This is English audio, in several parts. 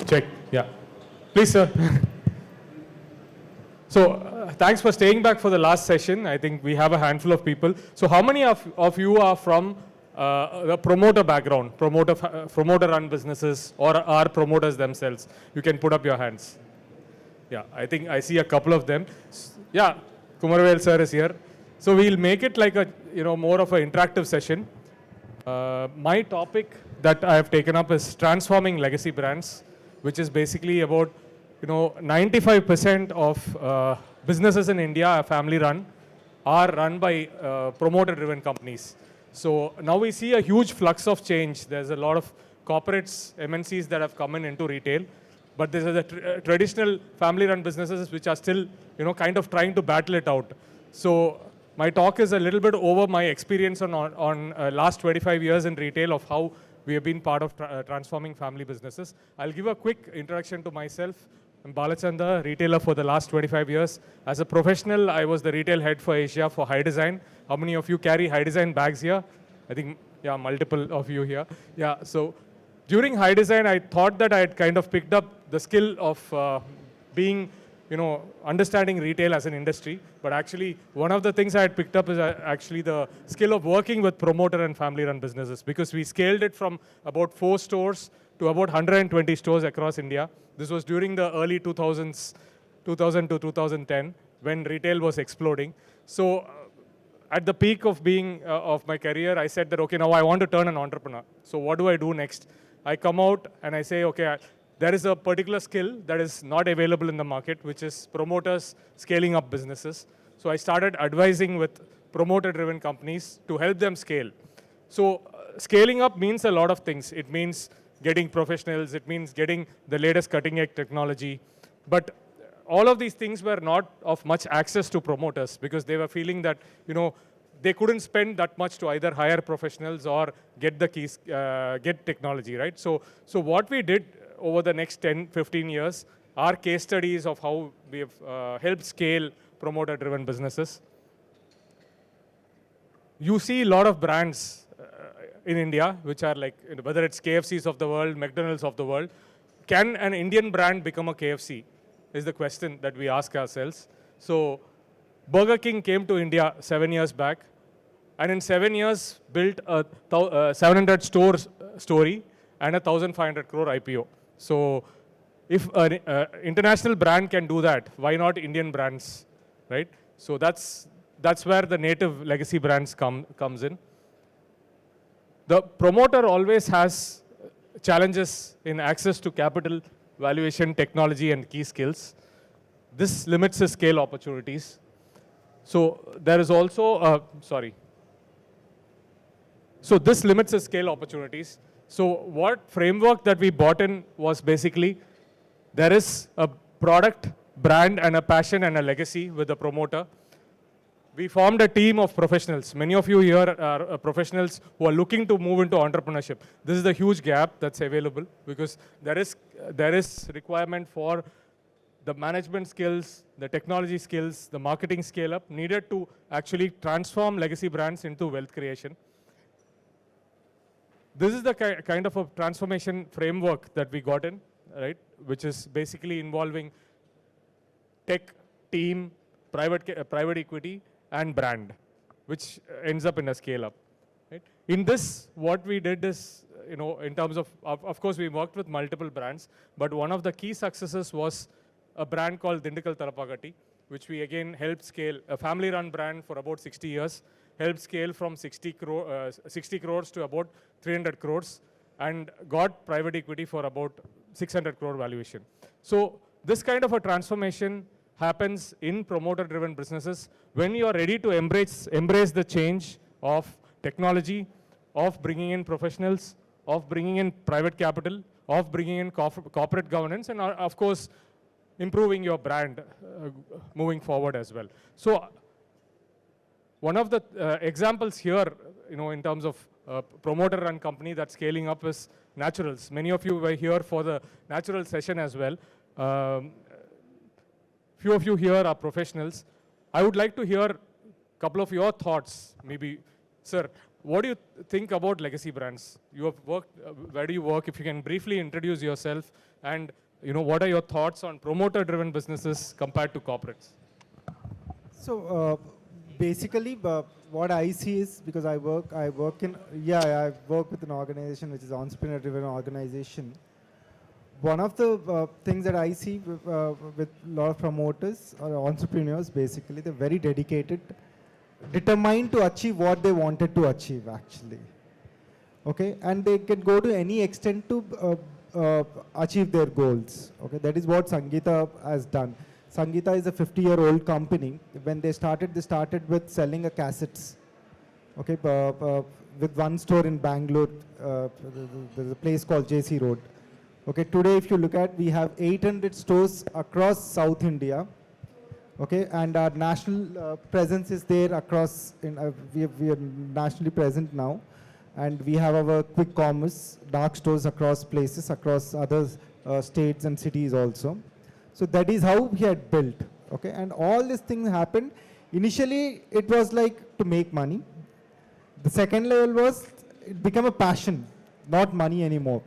Check. Yeah. Please, sir. So, thanks for staying back for the last session. I think we have a handful of people. So, how many of you are from the promoter background, promoter-run businesses, or are promoters themselves? You can put up your hands. Yeah, I think I see a couple of them. Yeah, Kumarvel sir is here. So, we'll make it like a more of an interactive session. My topic that I have taken up is transforming legacy brands, which is basically about 95% of businesses in India are family run, are run by promoter driven companies. So now we see a huge flux of change. There's a lot of corporates, MNCs that have come into retail, but there's the traditional family run businesses which are still kind of trying to battle it out. So my talk is a little bit over my experience on last 25 years in retail of how we have been part of transforming family businesses. I'll give a quick introduction to myself. I'm Balachandar, retailer for the last 25 years. As a professional, I was the retail head for Asia for High Design. How many of you carry High Design bags here? I think, yeah, multiple of you here. Yeah, so during High Design, I thought that I had kind of picked up the skill of being, understanding retail as an industry. But actually, one of the things I had picked up is actually the skill of working with promoter and family-run businesses, because we scaled it from about 4 stores to about 120 stores across India. This was during the early 2000s, 2000 to 2010, when retail was exploding. So at the peak of of my career, I said that, okay, now I want to turn an entrepreneur. So what do I do next? I come out and I say, okay, there is a particular skill that is not available in the market, which is promoters scaling up businesses. So I started advising with promoter-driven companies to help them scale. So scaling up means a lot of things. It means getting professionals, it means getting the latest cutting-edge technology. But all of these things were not of much access to promoters, because they were feeling that, they couldn't spend that much to either hire professionals or get the keys, get technology, right? So what we did over the next 10, 15 years are case studies of how we have helped scale promoter-driven businesses. You see a lot of brands in India, which are like, whether it's KFCs of the world, McDonald's of the world. Can an Indian brand become a KFC? Is the question that we ask ourselves. So Burger King came to India 7 years back, and in 7 years built a 700 stores story and a 1,500 crore IPO. So if an international brand can do that, why not Indian brands, right? So that's where the native legacy brands comes in. The promoter always has challenges in access to capital, valuation, technology, and key skills. This limits his scale opportunities. So there is also, So this limits his scale opportunities. So what framework that we brought in was basically, there is a product, brand, and a passion and a legacy with the promoter. We formed a team of professionals. Many of you here are professionals who are looking to move into entrepreneurship. This is the huge gap that's available, because there is requirement for the management skills, the technology skills, the marketing scale-up needed to actually transform legacy brands into wealth creation. This is the kind of a transformation framework that we got in, right? Which is basically involving tech, team, private equity, and brand, which ends up in a scale-up. Right? In this, what we did is, in terms of course, we worked with multiple brands, but one of the key successes was a brand called Dindigul Talapagatti, which we again helped scale, a family-run brand for about 60 years, helped scale from 60 crores to about 300 crores, and got private equity for about 600 crore valuation. So this kind of a transformation happens in promoter-driven businesses when you are ready to embrace the change of technology, of bringing in professionals, of bringing in private capital, of bringing in corporate governance, and of course, improving your brand moving forward as well. So one of the examples here, in terms of promoter-run company that's scaling up is Naturals. Many of you were here for the Naturals session as well. Few of you here are professionals. I would like to hear a couple of your thoughts. Maybe, sir, what do you think about legacy brands? You have worked, where do you work? If you can briefly introduce yourself, and what are your thoughts on promoter-driven businesses compared to corporates? So basically, what I see is, because I work I work with an organization which is entrepreneur-driven organization. One of the things that I see with a lot of promoters or entrepreneurs, basically, they're very dedicated, determined to achieve what they wanted to achieve, actually. Okay, and they can go to any extent to achieve their goals. Okay, that is what Sangitha has done. Sangitha is a 50-year-old company. When they started with selling cassettes. Okay, with one store in Bangalore. There's a place called JC Road. Okay, today if you look at, we have 800 stores across South India. Okay, and our national presence is there across. We are nationally present now, and we have our quick commerce dark stores across places, across other states and cities also. So that is how we had built. Okay, and all these things happened. Initially, it was like to make money. The second level was it became a passion, not money anymore.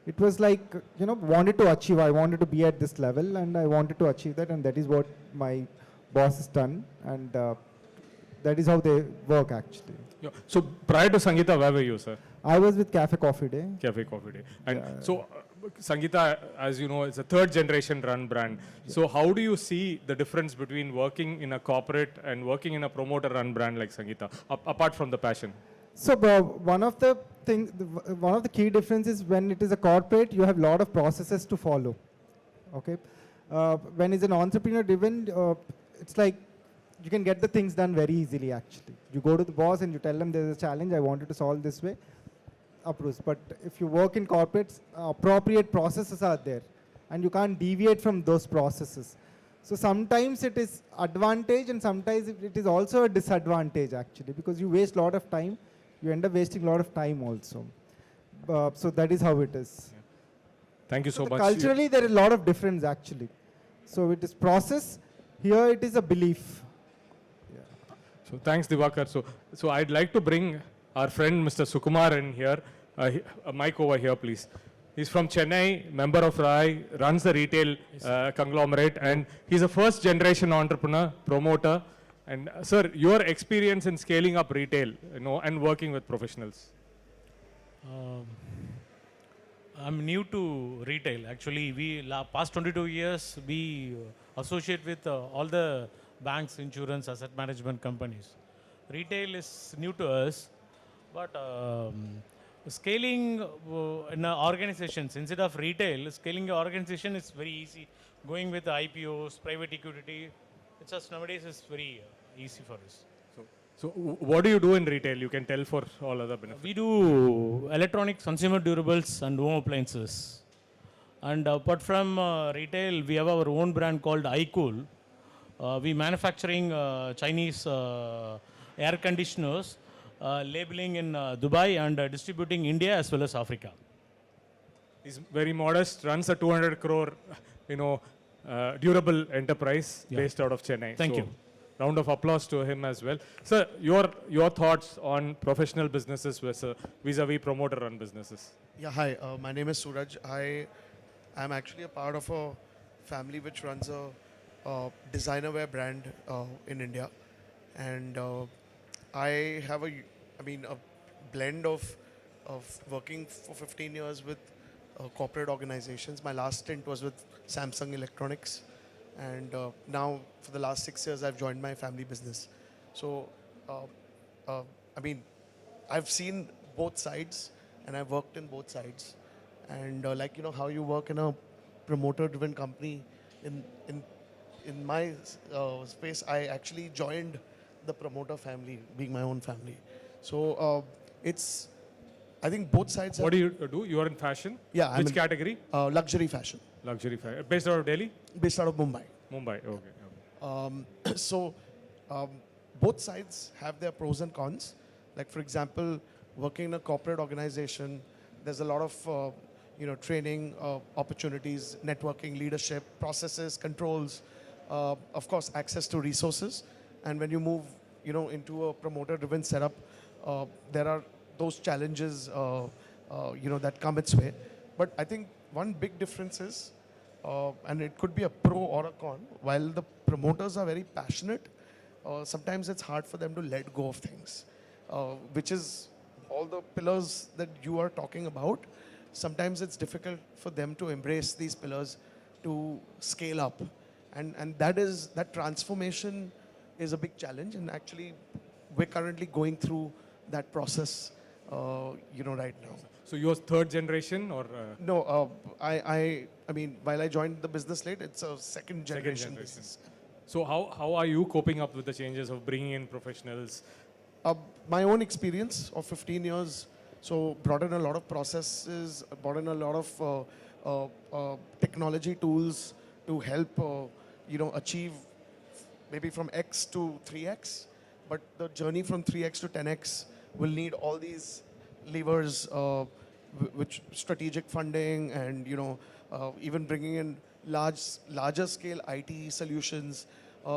It was like, wanted to achieve. I wanted to be at this level, and I wanted to achieve that, and that is what my boss has done, and that is how they work, actually. Yeah. So prior to Sangitha, where were you, sir? I was with Cafe Coffee Day. Cafe Coffee Day. And so Sangitha, as you know, is a third generation run brand. Yeah. So how do you see the difference between working in a corporate and working in a promoter run brand like Sangitha, apart from the passion? So one of the key differences, when it is a corporate, you have a lot of processes to follow. Okay, when it's an entrepreneur driven, it's like you can get the things done very easily. Actually, you go to the boss and you tell them there's a challenge, I wanted to solve this way, approves. But if you work in corporates, appropriate processes are there, and you can't deviate from those processes. So sometimes it is advantage, and sometimes it is also a disadvantage, actually, because you waste a lot of time. You end up wasting a lot of time also. So that is how it is. Yeah. Thank you so much. Culturally, there is a lot of difference, actually. So it is process. Here it is a belief. Yeah. So thanks, Divakar. So I'd like to bring our friend Mr. Sukumar in here. A mic over here, please. He's from Chennai, member of RAI, runs the retail conglomerate, and he's a first generation entrepreneur, promoter. And sir, your experience in scaling up retail, and working with professionals. I'm new to retail. Actually, past 22 years, we associate with all the banks, insurance, asset management companies. Retail is new to us, but scaling in organizations, instead of retail, scaling your organization is very easy. Going with IPOs, private equity, it's just nowadays is very easy for us. So what do you do in retail? You can tell for all other benefits. We do electronics, consumer durables, and home appliances. And apart from retail, we have our own brand called iCool. We manufacturing Chinese air conditioners, labeling in Dubai, and distributing India as well as Africa. He's very modest, runs a 200 crore, durable enterprise based out of Chennai. Thank you. Round of applause to him as well. Sir, your thoughts on professional businesses vis-a-vis promoter-run businesses? Yeah, hi. My name is Suraj. I am actually a part of a family which runs a designer wear brand in India, and I have a blend of working for 15 years with corporate organizations. My last stint was with Samsung Electronics. And now, for the last 6 years, I've joined my family business. So, I've seen both sides, and I've worked in both sides. And how you work in a promoter-driven company, in my space, I actually joined the promoter family, being my own family. So, I think both sides. What do you do? You are in fashion? Yeah. Which category? Luxury fashion. Luxury fashion. Based out of Delhi? Based out of Mumbai. Mumbai, okay. So, both sides have their pros and cons. Like, for example, working in a corporate organization, there's a lot of training opportunities, networking, leadership, processes, controls, of course, access to resources. And when you move into a promoter-driven setup, there are those challenges, that come its way. But I think one big difference is, and it could be a pro or a con, while the promoters are very passionate, sometimes it's hard for them to let go of things, which is all the pillars that you are talking about. Sometimes it's difficult for them to embrace these pillars to scale up. And that transformation is a big challenge. And actually, we're currently going through that process, right now. So you're third generation or? No, I mean, while I joined the business late, it's a second generation generation. business. So how are you coping up with the changes of bringing in professionals? My own experience of 15 years, so brought in a lot of processes, brought in a lot of technology tools to help, achieve maybe from X to 3X. But the journey from 3X to 10X will need all these levers, which strategic funding and, even bringing in larger scale IT solutions,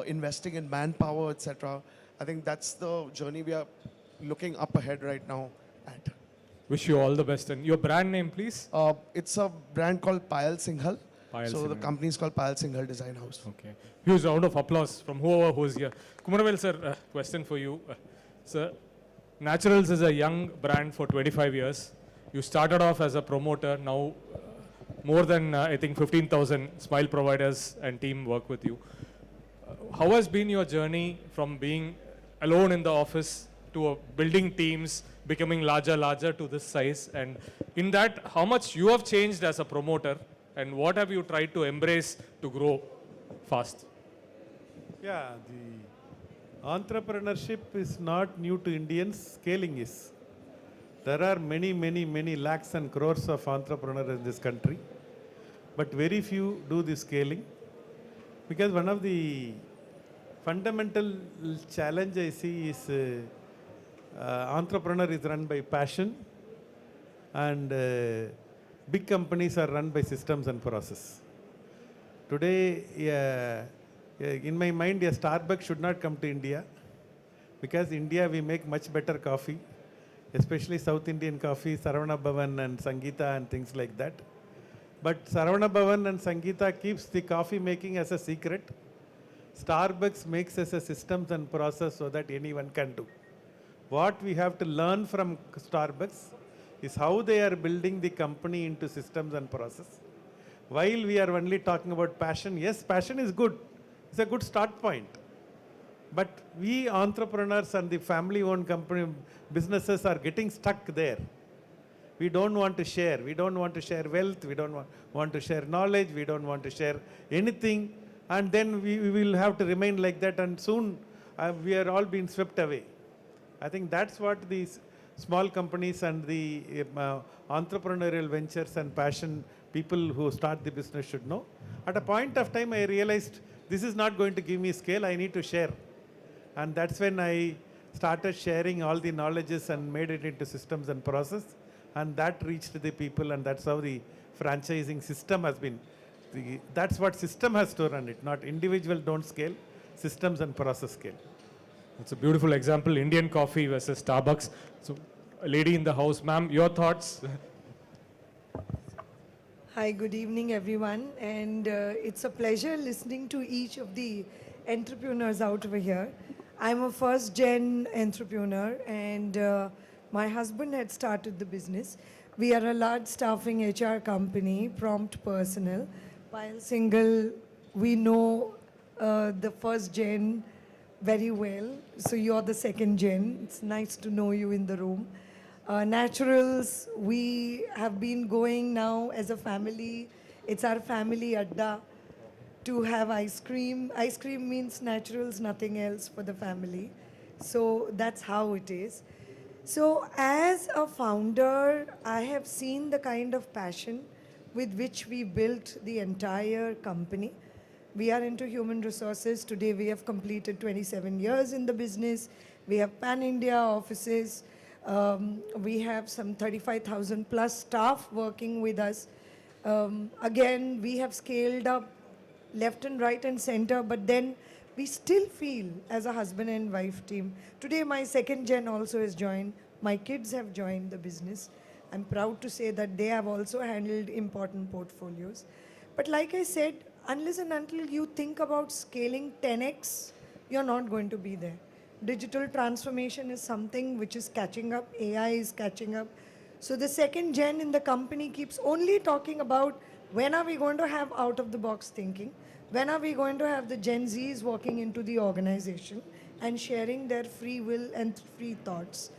investing in manpower, etc. I think that's the journey we are looking up ahead right now at. Wish you all the best. And your brand name, please? It's a brand called Payal Singhal. Payal So the Singhal. company is called Payal Singhal Design House. Okay. Huge round of applause from who's here. Kumaravel sir, question for you. Sir, Naturals is a young brand for 25 years. You started off as a promoter. Now more than, I think, 15,000 smile providers and team work with you. How has been your journey from being alone in the office to building teams, becoming larger to this size? And in that, how much you have changed as a promoter and what have you tried to embrace to grow fast? Yeah, the entrepreneurship is not new to Indians, scaling is. There are many lakhs and crores of entrepreneurs in this country, but very few do the scaling. Because one of the fundamental challenge I see is entrepreneur is run by passion and big companies are run by systems and process. Today, in my mind, a Starbucks should not come to India because India we make much better coffee, especially South Indian coffee, Saravana Bhavan and Sangitha and things like that. But Saravana Bhavan and Sangitha keeps the coffee making as a secret. Starbucks makes as a systems and process so that anyone can do. What we have to learn from Starbucks is how they are building the company into systems and process. While we are only talking about passion, yes, passion is good. It's a good start point. But we entrepreneurs and the family-owned company businesses are getting stuck there. We don't want to share. We don't want to share wealth. We don't want to share knowledge. We don't want to share anything. And then we will have to remain like that. And soon we are all being swept away. I think that's what these small companies and the entrepreneurial ventures and passion people who start the business should know. At a point of time, I realized this is not going to give me scale. I need to share. And that's when I started sharing all the knowledges and made it into systems and process. And that reached the people, and that's how the franchising system has been. That's what system has to run it, not individual don't scale, systems and process scale. It's a beautiful example, Indian coffee versus Starbucks. So, a lady in the house, ma'am, your thoughts? Hi, good evening, everyone. And it's a pleasure listening to each of the entrepreneurs out over here. I'm a first-gen entrepreneur, and my husband had started the business. We are a large staffing HR company, prompt personnel. While Singhal, we know the first gen very well. So you're the second gen. It's nice to know you in the room. Naturals, we have been going now as a family. It's our family adda to have ice cream. Ice cream means naturals, nothing else for the family. So that's how it is. So as a founder, I have seen the kind of passion with which we built the entire company. We are into human resources. Today we have completed 27 years in the business. We have pan-India offices. We have some 35,000 plus staff working with us. Again, we have scaled up left and right and center, but then we still feel as a husband and wife team. Today, my second gen also has joined. My kids have joined the business. I'm proud to say that they have also handled important portfolios. But like I said, unless and until you think about scaling 10x, you're not going to be there. Digital transformation is something which is catching up, AI is catching up. So the second gen in the company keeps only talking about when are we going to have out of the box thinking, when are we going to have the Gen Zs walking into the organization and sharing their free will and free thoughts.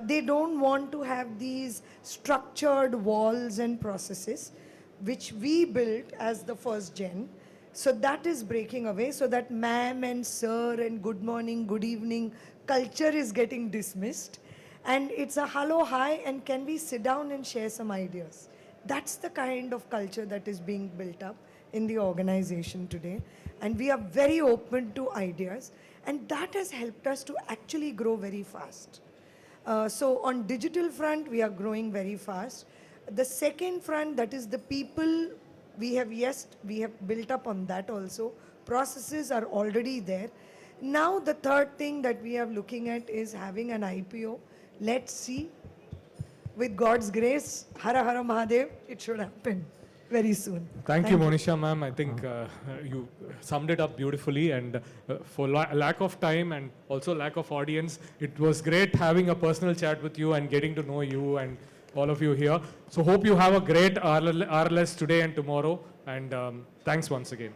They don't want to have these structured walls and processes which we built as the first gen. So that is breaking away, so that ma'am and sir and good morning, good evening culture is getting dismissed. And it's a hello, hi, and can we sit down and share some ideas? That's the kind of culture that is being built up in the organization today. And we are very open to ideas. And that has helped us to actually grow very fast. So on digital front, we are growing very fast. The second front, that is the people, we have built up on that also. Processes are already there. Now the third thing that we are looking at is having an IPO. Let's see. With God's grace, Hara Hara Mahadev, it should happen very soon. Thank you, Monisha ma'am. I think you summed it up beautifully, and for lack of time and also lack of audience, it was great having a personal chat with you and getting to know you and all of you here. So hope you have a great RLS today and tomorrow, and thanks once again.